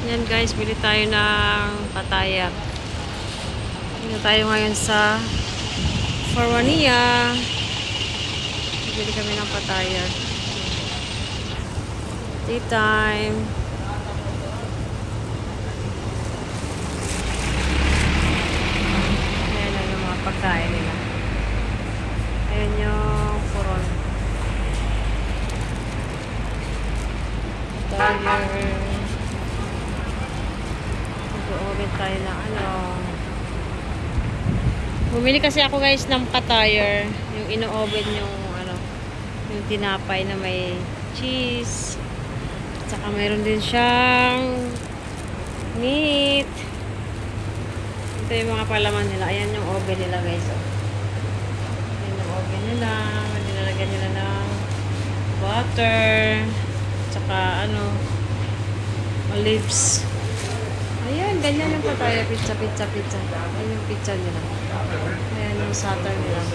Yan guys, bili tayo ng pataya. Bili tayo ngayon sa Farwania. Bili kami ng pataya. Tea time. Ayan lang yung mga pagkain nila. Ayan yung puron. Pataya. Mag-oven tayo na ano. Bumili kasi ako guys ng pataya. Yung ino-oven yung ano, yung tinapay na may cheese. At saka mayroon din siyang meat. Ito yung mga palaman nila. Ayan yung oven nila guys. Oh. Ayan yung oven nila. Nilalagyan nila ng butter. At saka ano, olives. Ayan, ganyan yung pataya. Pizza. Ayan yung pizza nila. Ayan yung starter nila.